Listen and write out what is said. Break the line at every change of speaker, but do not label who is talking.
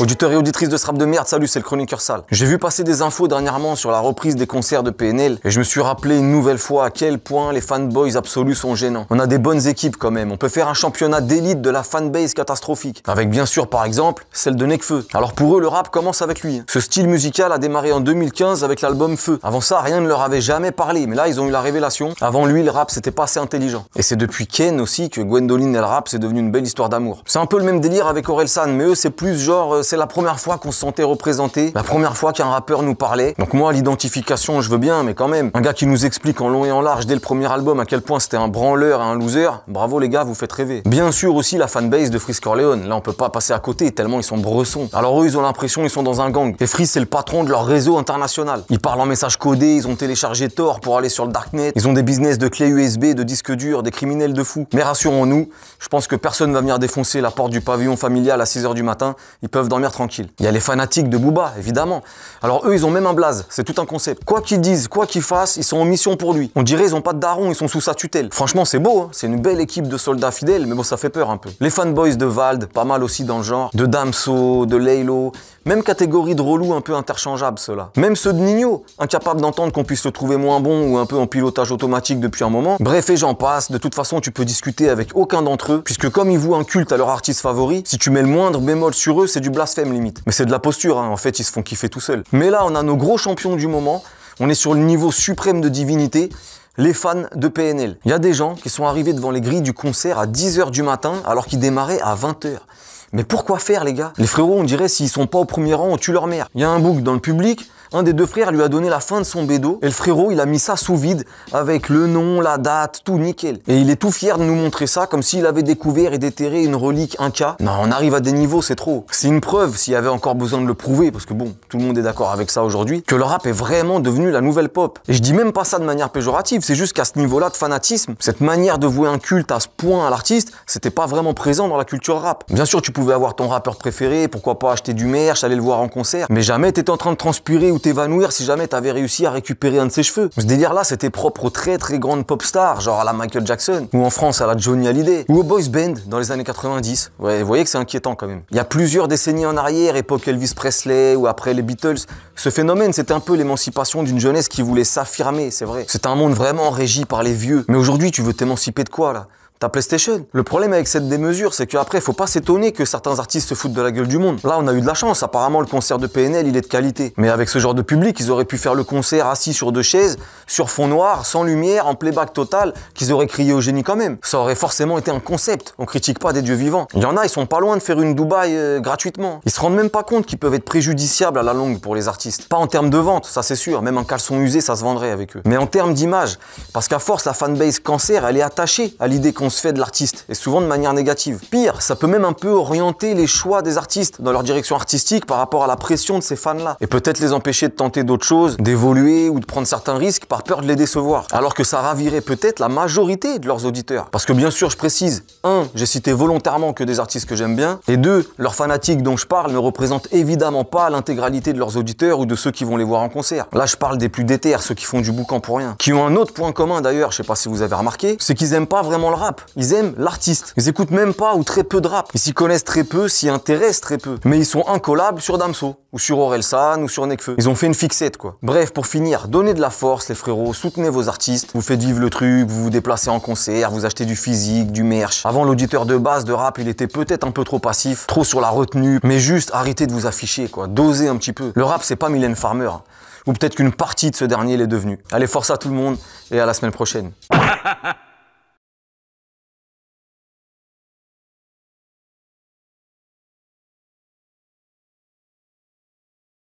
Auditeurs et auditrices de ce rap de merde, salut, c'est le chroniqueur sale. J'ai vu passer des infos dernièrement sur la reprise des concerts de PNL et je me suis rappelé une nouvelle fois à quel point les fanboys absolus sont gênants. On a des bonnes équipes quand même, on peut faire un championnat d'élite de la fanbase catastrophique. Avec bien sûr par exemple celle de Nekfeu. Alors pour eux le rap commence avec lui. Ce style musical a démarré en 2015 avec l'album Feu. Avant ça rien ne leur avait jamais parlé, mais là ils ont eu la révélation. Avant lui le rap c'était pas assez intelligent. Et c'est depuis Ken aussi que Gwendoline et le rap c'est devenu une belle histoire d'amour. C'est un peu le même délire avec Orelsan, mais eux c'est plus genre c'est la première fois qu'on se sentait représenté, la première fois qu'un rappeur nous parlait. Donc moi l'identification je veux bien, mais quand même, un gars qui nous explique en long et en large dès le premier album à quel point c'était un branleur et un loser, bravo les gars, vous faites rêver. Bien sûr aussi la fanbase de Freeze Corleone, là on peut pas passer à côté tellement ils sont bressons. Alors eux ils ont l'impression ils sont dans un gang. Et Freeze c'est le patron de leur réseau international. Ils parlent en message codé, ils ont téléchargé Tor pour aller sur le darknet, ils ont des business de clés USB, de disques durs, des criminels de fous. Mais rassurons-nous, je pense que personne va venir défoncer la porte du pavillon familial à 6 h du matin, ils peuvent dormir tranquille. Il y a les fanatiques de Booba, évidemment. Alors eux, ils ont même un blaze, c'est tout un concept. Quoi qu'ils disent, quoi qu'ils fassent, ils sont en mission pour lui. On dirait ils ont pas de daron, ils sont sous sa tutelle. Franchement, c'est beau, hein, c'est une belle équipe de soldats fidèles, mais bon, ça fait peur un peu. Les fanboys de Vald, pas mal aussi dans le genre, de Damso, de Laylo, même catégorie de relous un peu interchangeables ceux-là. Même ceux de Nino, incapables d'entendre qu'on puisse le trouver moins bon ou un peu en pilotage automatique depuis un moment. Bref, et j'en passe, de toute façon, tu peux discuter avec aucun d'entre eux, puisque comme ils vouent un culte à leur artiste favori, si tu mets le moindre bémol sur eux, c'est du blasphème limite. Mais c'est de la posture, hein. En fait, ils se font kiffer tout seuls. Mais là, on a nos gros champions du moment, on est sur le niveau suprême de divinité, les fans de PNL. Il y a des gens qui sont arrivés devant les grilles du concert à 10 h du matin, alors qu'ils démarraient à 20 h. Mais pourquoi faire, les gars? Les frérots, on dirait, s'ils sont pas au premier rang, on tue leur mère. Il y a un bouc dans le public, un des deux frères lui a donné la fin de son bédo, et le frérot, il a mis ça sous vide, avec le nom, la date, tout nickel. Et il est tout fier de nous montrer ça, comme s'il avait découvert et déterré une relique Inca. Non, on arrive à des niveaux, c'est trop. C'est une preuve, s'il y avait encore besoin de le prouver, parce que bon, tout le monde est d'accord avec ça aujourd'hui, que le rap est vraiment devenu la nouvelle pop. Et je dis même pas ça de manière péjorative, c'est juste qu'à ce niveau-là de fanatisme, cette manière de vouer un culte à ce point à l'artiste, c'était pas vraiment présent dans la culture rap. Bien sûr, tu pouvais avoir ton rappeur préféré, pourquoi pas acheter du merch, aller le voir en concert, mais jamais t'étais en train de transpirer ou t'évanouir si jamais t'avais réussi à récupérer un de ses cheveux. Ce délire-là, c'était propre aux très très grandes pop stars, genre à la Michael Jackson, ou en France à la Johnny Hallyday, ou aux boys band dans les années 90. Ouais, vous voyez que c'est inquiétant quand même. Il y a plusieurs décennies en arrière, époque Elvis Presley ou après les Beatles, ce phénomène, c'était un peu l'émancipation d'une jeunesse qui voulait s'affirmer, c'est vrai. C'est un monde vraiment régi par les vieux. Mais aujourd'hui, tu veux t'émanciper de quoi là? Ta PlayStation. Le problème avec cette démesure, c'est qu'après, faut pas s'étonner que certains artistes se foutent de la gueule du monde. Là, on a eu de la chance. Apparemment, le concert de PNL, il est de qualité. Mais avec ce genre de public, ils auraient pu faire le concert assis sur 2 chaises, sur fond noir, sans lumière, en playback total, qu'ils auraient crié au génie quand même. Ça aurait forcément été un concept. On critique pas des dieux vivants. Il y en a, ils sont pas loin de faire une Dubaï gratuitement. Ils se rendent même pas compte qu'ils peuvent être préjudiciables à la longue pour les artistes. Pas en termes de vente, ça c'est sûr. Même un caleçon usé, ça se vendrait avec eux. Mais en termes d'image. Parce qu'à force, la fanbase cancer, elle est attachée à l'idée qu'on se fait de l'artiste. Et souvent de manière négative. Pire, ça peut même un peu orienter les choix des artistes dans leur direction artistique par rapport à la pression de ces fans-là. Et peut-être les empêcher de tenter d'autres choses, d'évoluer ou de prendre certains risques par peur de les décevoir. Alors que ça ravirait peut-être la majorité de leurs auditeurs. Parce que bien sûr, je précise, 1, j'ai cité volontairement que des artistes que j'aime bien, et 2, leurs fanatiques dont je parle ne représentent évidemment pas l'intégralité de leurs auditeurs ou de ceux qui vont les voir en concert. Là, je parle des plus déter, ceux qui font du boucan pour rien. Qui ont un autre point commun d'ailleurs, je sais pas si vous avez remarqué, c'est qu'ils aiment pas vraiment le rap. Ils aiment l'artiste. Ils écoutent même pas ou très peu de rap. Ils s'y connaissent très peu, s'y intéressent très peu. Mais ils sont incollables sur Damso, ou sur Orelsan, ou sur Nekfeu. Ils ont fait une fixette, quoi. Bref, pour finir, donnez de la force, les frérots, soutenez vos artistes, vous faites vivre le truc, vous vous déplacez en concert, vous achetez du physique, du merch. Avant, l'auditeur de base de rap, il était peut-être un peu trop passif, trop sur la retenue, mais juste arrêtez de vous afficher, quoi. Dosez un petit peu. Le rap, c'est pas Mylène Farmer. Ou peut-être qu'une partie de ce dernier l'est devenu. Allez, force à tout le monde, et à la semaine prochaine.